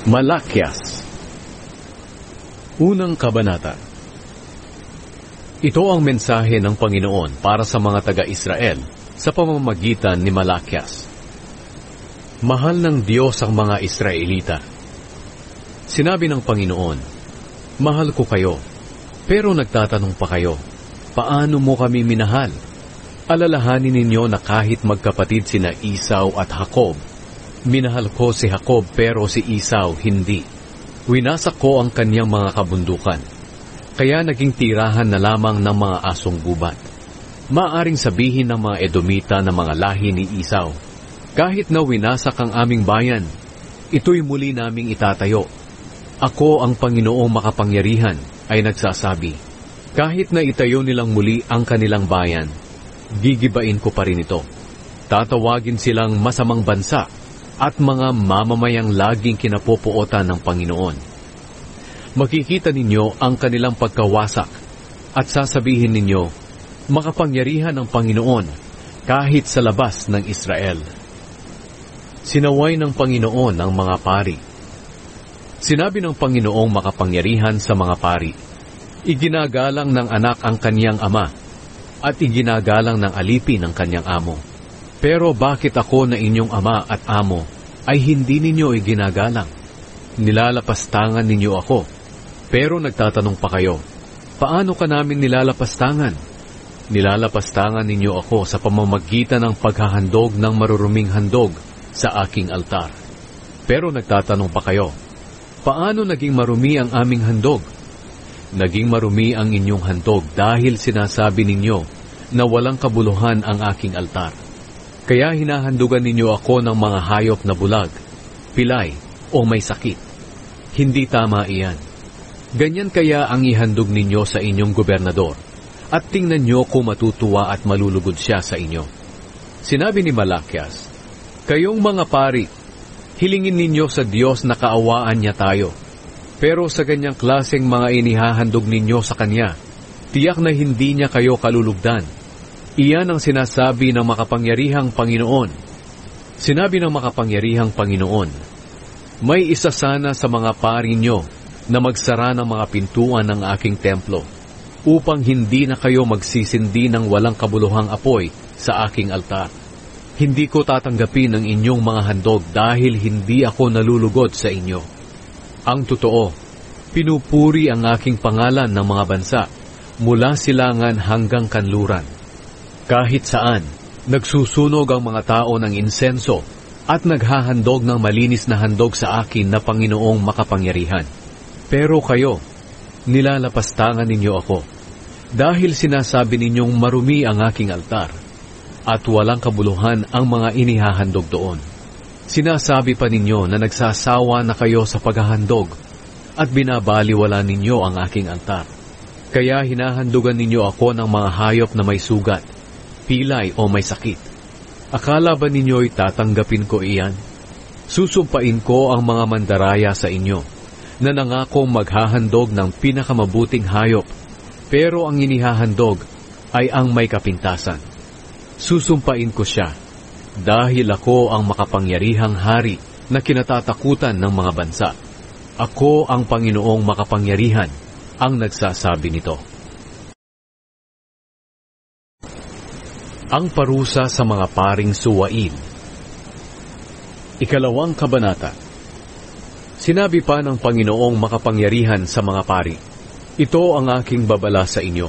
Malakyas. Unang Kabanata. Ito ang mensahe ng Panginoon para sa mga taga-Israel sa pamamagitan ni Malakyas. Mahal ng Diyos ang mga Israelita. Sinabi ng Panginoon, mahal ko kayo, pero nagtatanong pa kayo, paano mo kami minahal? Alalahanin ninyo na kahit magkapatid sina Esau at Jacob, minahal ko si Jacob pero si Esau hindi. Winasak ko ang kanyang mga kabundukan, kaya naging tirahan na lamang ng mga asong gubat. Maaring sabihin ng mga Edomita na mga lahi ni Esau, kahit na winasak ang aming bayan, ito'y muli naming itatayo. Ako ang Panginoong makapangyarihan ay nagsasabi, kahit na itayo nilang muli ang kanilang bayan, gigibain ko pa rin ito. Tatawagin silang masamang bansa at mga mamamayang laging kinapupuotan ng Panginoon. Makikita ninyo ang kanilang pagkawasak at sasabihin ninyo, makapangyarihan ang Panginoon kahit sa labas ng Israel. Sinaway ng Panginoon ang mga pari. Sinabi ng Panginoong makapangyarihan sa mga pari, iginagalang ng anak ang kanyang ama at iginagalang ng alipin ang kanyang amo. Pero bakit ako na inyong ama at amo ay hindi ninyo iginagalang? Nilalapastangan ninyo ako. Pero nagtatanong pa kayo, paano ka namin nilalapastangan? Nilalapastangan ninyo ako sa pamamagitan ng paghahandog ng maruruming handog sa aking altar. Pero nagtatanong pa kayo, paano naging marumi ang aming handog? Naging marumi ang inyong handog dahil sinasabi ninyo na walang kabuluhan ang aking altar. Kaya hinahandugan ninyo ako ng mga hayop na bulag, pilay o may sakit. Hindi tama iyan. Ganyan kaya ang ihandog ninyo sa inyong gobernador, at tingnan nyo kung matutuwa at malulugod siya sa inyo. Sinabi ni Malakyas, kayong mga pari, hilingin ninyo sa Diyos na kaawaan niya tayo. Pero sa ganyang klaseng mga inihahandog ninyo sa Kanya, tiyak na hindi niya kayo kalulugdan. Iyan ang sinasabi ng makapangyarihang Panginoon. Sinabi ng makapangyarihang Panginoon, may isa sana sa mga pari nyo na magsara ng mga pintuan ng aking templo, upang hindi na kayo magsisindi ng walang kabuluhang apoy sa aking altar. Hindi ko tatanggapin ang inyong mga handog dahil hindi ako nalulugod sa inyo. Ang totoo, pinupuri ang aking pangalan ng mga bansa, mula silangan hanggang kanluran. Kahit saan, nagsusunog ang mga tao ng insenso at naghahandog ng malinis na handog sa akin na Panginoong makapangyarihan. Pero kayo, nilalapastangan ninyo ako, dahil sinasabi ninyong marumi ang aking altar, at walang kabuluhan ang mga inihahandog doon. Sinasabi pa ninyo na nagsasawa na kayo sa paghahandog at binabaliwala ninyo ang aking altar. Kaya hinahandugan ninyo ako ng mga hayop na may sugat, pilay o may sakit. Akala ba ninyo'y tatanggapin ko iyan? Susumpain ko ang mga mandaraya sa inyo na nangakong maghahandog ng pinakamabuting hayop, pero ang inihahandog ay ang may kapintasan. Susumpain ko siya, dahil ako ang makapangyarihang hari na kinatatakutan ng mga bansa. Ako ang Panginoong makapangyarihan ang nagsasabi nito. Ang parusa sa mga paring suwain. Ikalawang Kabanata. Sinabi pa ng Panginoong makapangyarihan sa mga pari, ito ang aking babala sa inyo.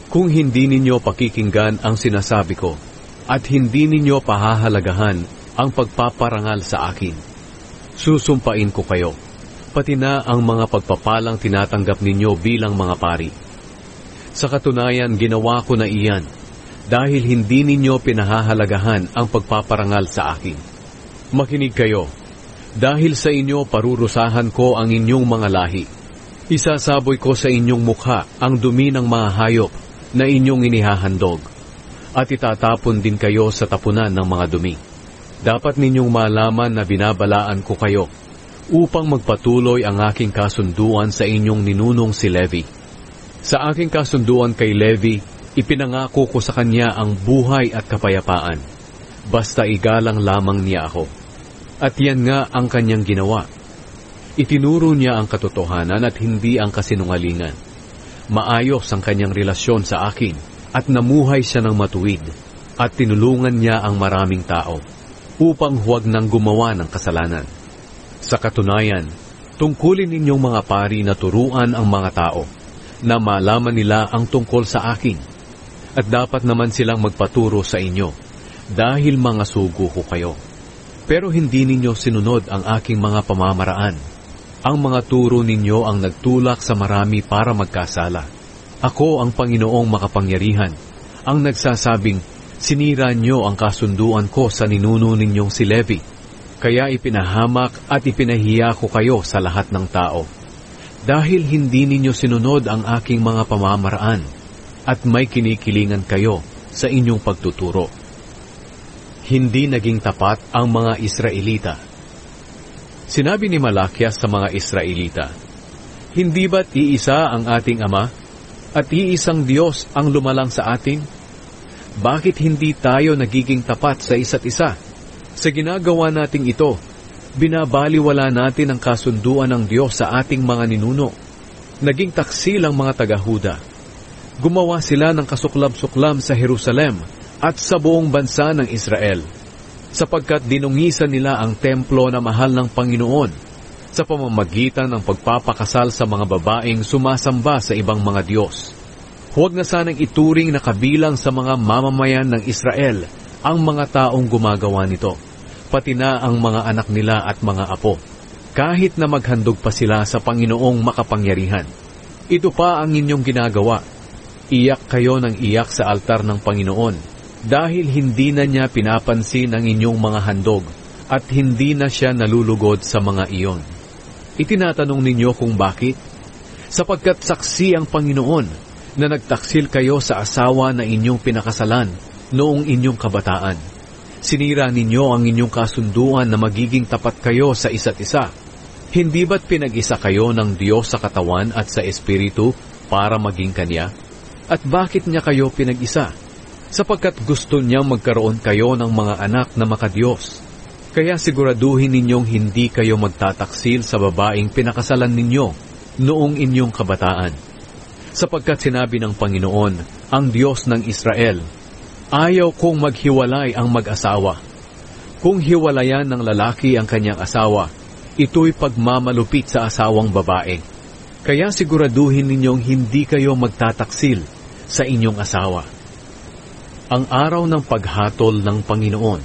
Kung hindi ninyo pakikinggan ang sinasabi ko, at hindi ninyo pahahalagahan ang pagpaparangal sa akin, susumpain ko kayo, pati na ang mga pagpapalang tinatanggap ninyo bilang mga pari. Sa katunayan, ginawa ko na iyan, dahil hindi ninyo pinahahalagahan ang pagpaparangal sa akin. Makinig kayo, dahil sa inyo parurusahan ko ang inyong mga lahi. Isasaboy ko sa inyong mukha ang dumi ng mga hayop na inyong inihahandog, at itatapon din kayo sa tapunan ng mga dumi. Dapat ninyong malaman na binabalaan ko kayo upang magpatuloy ang aking kasunduan sa inyong ninunong si Levi. Sa aking kasunduan kay Levi, ipinangako ko sa kanya ang buhay at kapayapaan, basta igalang lamang niya ako. At yan nga ang kanyang ginawa. Itinuro niya ang katotohanan at hindi ang kasinungalingan. Maayos ang kanyang relasyon sa akin at namuhay siya ng matuwid at tinulungan niya ang maraming tao upang huwag nang gumawa ng kasalanan. Sa katunayan, tungkulin ninyong mga pari na turuan ang mga tao na malaman nila ang tungkol sa akin at dapat naman silang magpaturo sa inyo dahil mga sugo ko kayo. Pero hindi ninyo sinunod ang aking mga pamamaraan. Ang mga turo ninyo ang nagtulak sa marami para magkasala. Ako ang Panginoong makapangyarihan, ang nagsasabing, sinira nyo ang kasunduan ko sa ninuno ninyong si Levi. Kaya ipinahamak at ipinahiya ko kayo sa lahat ng tao. Dahil hindi ninyo sinunod ang aking mga pamamaraan at may kinikilingan kayo sa inyong pagtuturo. Hindi naging tapat ang mga Israelita. Sinabi ni Malakias sa mga Israelita, hindi ba't iisa ang ating Ama at iisang Diyos ang lumalang sa atin? Bakit hindi tayo nagiging tapat sa isa't isa? Sa ginagawa nating ito, binabaliwala natin ang kasunduan ng Diyos sa ating mga ninuno. Naging taksil ang mga taga-Huda. Gumawa sila ng kasuklam-suklam sa Jerusalem at sa buong bansa ng Israel, sapagkat dinungisan nila ang templo na mahal ng Panginoon sa pamamagitan ng pagpapakasal sa mga babaeng sumasamba sa ibang mga Diyos. Huwag na sanang ituring na kabilang sa mga mamamayan ng Israel ang mga taong gumagawa nito, pati na ang mga anak nila at mga apo, kahit na maghandog pa sila sa Panginoong makapangyarihan. Ito pa ang inyong ginagawa. Iyak kayo ng iyak sa altar ng Panginoon, dahil hindi na niya pinapansin ang inyong mga handog at hindi na siya nalulugod sa mga iyon. Itinatanong ninyo kung bakit? Sapagkat saksi ang Panginoon na nagtaksil kayo sa asawa na inyong pinakasalan noong inyong kabataan. Sinira ninyo ang inyong kasunduan na magiging tapat kayo sa isa't isa. Hindi ba't pinag-isa kayo ng Diyos sa katawan at sa espiritu para maging Kanya? At bakit niya kayo pinag-isa? Sapagkat gusto niyang magkaroon kayo ng mga anak na makadiyos. Kaya siguraduhin ninyong hindi kayo magtataksil sa babaeng pinakasalan ninyo noong inyong kabataan. Sapagkat sinabi ng Panginoon, ang Diyos ng Israel, ayaw kong maghiwalay ang mag-asawa. Kung hiwalayan ng lalaki ang kanyang asawa, ito'y pagmamalupit sa asawang babae. Kaya siguraduhin ninyong hindi kayo magtataksil sa inyong asawa. Ang araw ng paghatol ng Panginoon.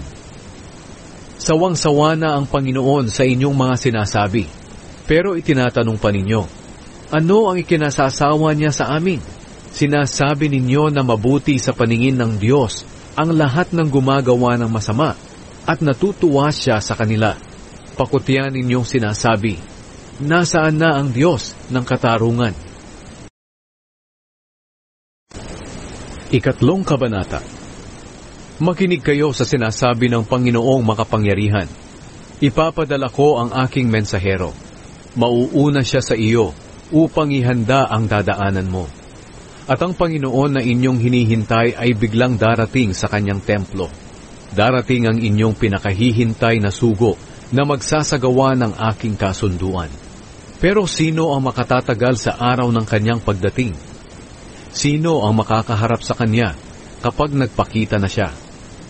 Sawang-sawa na ang Panginoon sa inyong mga sinasabi, pero itinatanong pa ninyo, ano ang ikinasasawa niya sa amin? Sinasabi ninyo na mabuti sa paningin ng Diyos ang lahat ng gumagawa ng masama at natutuwa siya sa kanila. Pakutyan ninyong sinasabi, nasaan na ang Diyos ng katarungan? Ikatlong kabanata. Makinig kayo sa sinasabi ng Panginoong makapangyarihan. Ipapadala ko ang aking mensahero. Mauuna siya sa iyo upang ihanda ang dadaanan mo. At ang Panginoon na inyong hinihintay ay biglang darating sa kanyang templo. Darating ang inyong pinakahihintay na sugo na magsasagawa ng aking kasunduan. Pero sino ang makatatagal sa araw ng kanyang pagdating? Sino ang makakaharap sa kanya kapag nagpakita na siya?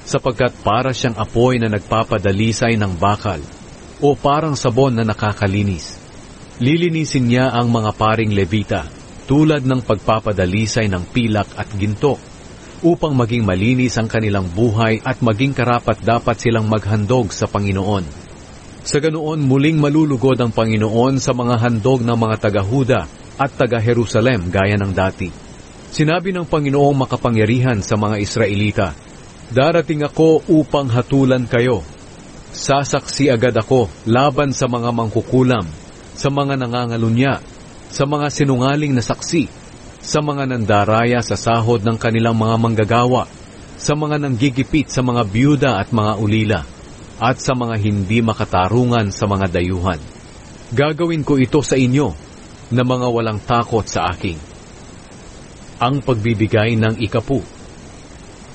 Sapagkat para siyang apoy na nagpapadalisay ng bakal o parang sabon na nakakalinis. Lilinisin niya ang mga paring Levita tulad ng pagpapadalisay ng pilak at ginto upang maging malinis ang kanilang buhay at maging karapat-dapat silang maghandog sa Panginoon. Sa ganoon muling malulugod ang Panginoon sa mga handog ng mga taga-Huda at taga-Jerusalem gaya ng dati. Sinabi ng Panginoong makapangyarihan sa mga Israelita, darating ako upang hatulan kayo. Sasaksi agad ako laban sa mga mangkukulam, sa mga nangangalunya, sa mga sinungaling na saksi, sa mga nandaraya sa sahod ng kanilang mga manggagawa, sa mga nanggigipit sa mga byuda at mga ulila, at sa mga hindi makatarungan sa mga dayuhan. Gagawin ko ito sa inyo na mga walang takot sa akin. Ang pagbibigay ng ikapu.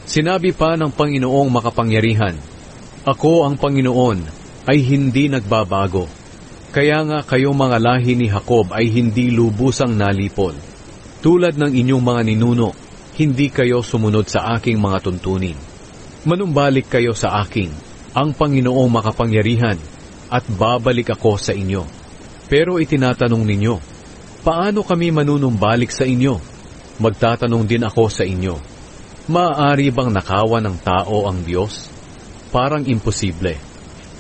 Sinabi pa ng Panginoong makapangyarihan, ako ang Panginoon ay hindi nagbabago. Kaya nga kayong mga lahi ni Jacob ay hindi lubusang nalipol. Tulad ng inyong mga ninuno, hindi kayo sumunod sa aking mga tuntunin. Manumbalik kayo sa akin, ang Panginoong makapangyarihan, at babalik ako sa inyo. Pero itinatanong ninyo, paano kami manunumbalik sa inyo? Magtatanong din ako sa inyo, maaari bang nakawan ng tao ang Diyos? Parang imposible.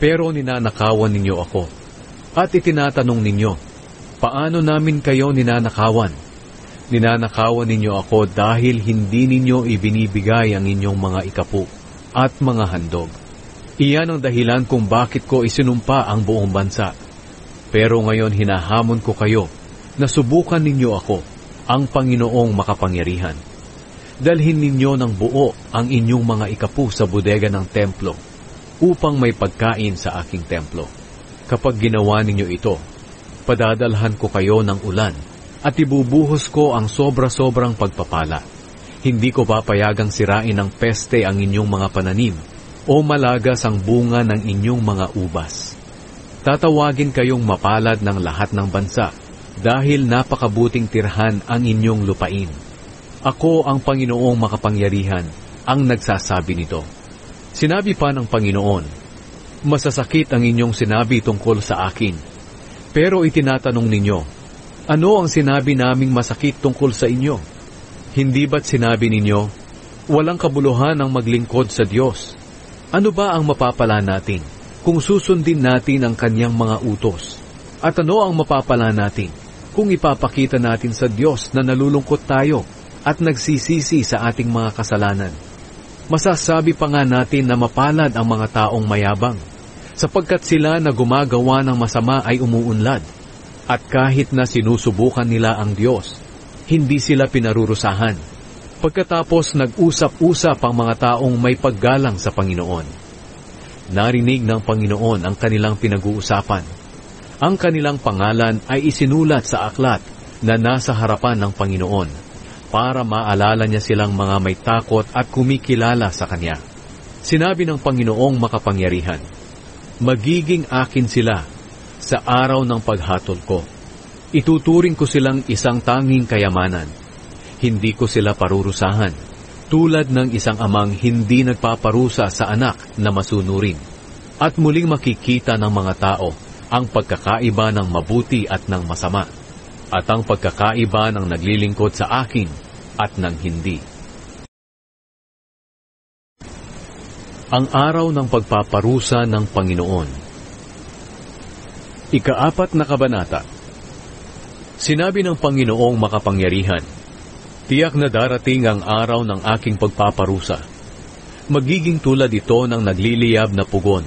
Pero ninanakawan ninyo ako. At itinatanong ninyo, paano namin kayo ninanakawan? Ninanakawan ninyo ako dahil hindi ninyo ibinibigay ang inyong mga ikapu at mga handog. Iyan ang dahilan kung bakit ko isinumpa ang buong bansa. Pero ngayon hinahamon ko kayo na subukan ninyo ako, ang Panginoong makapangyarihan. Dalhin ninyo ng buo ang inyong mga ikapu sa bodega ng templo upang may pagkain sa aking templo. Kapag ginawa ninyo ito, padadalhan ko kayo ng ulan at ibubuhos ko ang sobra-sobrang pagpapala. Hindi ko papayagang sirain ng peste ang inyong mga pananim o malagas ang bunga ng inyong mga ubas. Tatawagin kayong mapalad ng lahat ng bansa dahil napakabuting tirhan ang inyong lupain. Ako ang Panginoong makapangyarihan ang nagsasabi nito. Sinabi pa ng Panginoon, masasakit ang inyong sinabi tungkol sa akin. Pero itinatanong ninyo, ano ang sinabi naming masakit tungkol sa inyo? Hindi ba't sinabi ninyo, walang kabuluhan ang maglingkod sa Diyos? Ano ba ang mapapala natin kung susundin natin ang kanyang mga utos? At ano ang mapapala natin kung ipapakita natin sa Diyos na nalulungkot tayo at nagsisisi sa ating mga kasalanan? Masasabi pa nga natin na mapalad ang mga taong mayabang, sapagkat sila na gumagawa ng masama ay umuunlad, at kahit na sinusubukan nila ang Diyos, hindi sila pinarurusahan. Pagkatapos nag-usap-usap ang mga taong may paggalang sa Panginoon. Narinig ng Panginoon ang kanilang pinag-uusapan. Ang kanilang pangalan ay isinulat sa aklat na nasa harapan ng Panginoon, para maalala niya silang mga may takot at kumikilala sa Kanya. Sinabi ng Panginoong makapangyarihan, magiging akin sila sa araw ng paghatol ko. Ituturing ko silang isang tanging kayamanan. Hindi ko sila parurusahan, tulad ng isang amang hindi nagpaparusa sa anak na masunurin. At muling makikita ng mga tao ang pagkakaiba ng mabuti at ng masama, at ang pagkakaiba ng naglilingkod sa akin at ng hindi. Ang araw ng pagpaparusa ng Panginoon. Ika-4 na kabanata. Sinabi ng Panginoong makapangyarihan, tiyak na darating ang araw ng aking pagpaparusa. Magiging tulad ito ng nagliliyab na pugon.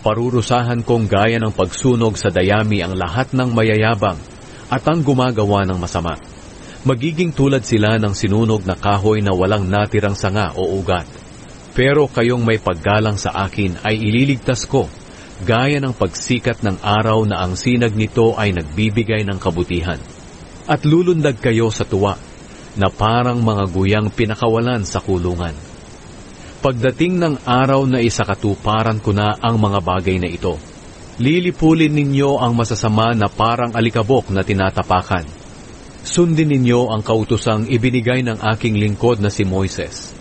Parurusahan kong gaya ng pagsunog sa dayami ang lahat ng mayayabang at ang gumagawa ng masama. Magiging tulad sila ng sinunog na kahoy na walang natirang sanga o ugat. Pero kayong may paggalang sa akin ay ililigtas ko, gaya ng pagsikat ng araw na ang sinag nito ay nagbibigay ng kabutihan. At lulundag kayo sa tuwa, na parang mga guyang pinakawalan sa kulungan. Pagdating ng araw na isakatuparan ko na ang mga bagay na ito, lilipulin ninyo ang masasama na parang alikabok na tinatapakan. Sundin ninyo ang kautosang ibinigay ng aking lingkod na si Moises.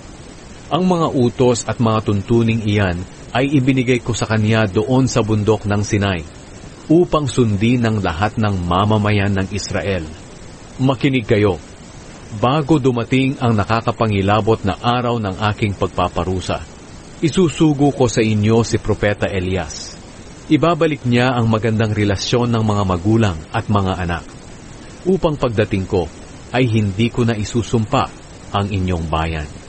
Ang mga utos at mga tuntuning iyan ay ibinigay ko sa kanya doon sa bundok ng Sinai, upang sundin ng lahat ng mamamayan ng Israel. Makinig kayo, bago dumating ang nakakapangilabot na araw ng aking pagpaparusa. Isusugo ko sa inyo si Propeta Elias. Ibabalik niya ang magandang relasyon ng mga magulang at mga anak, upang pagdating ko ay hindi ko na isusumpa ang inyong bayan.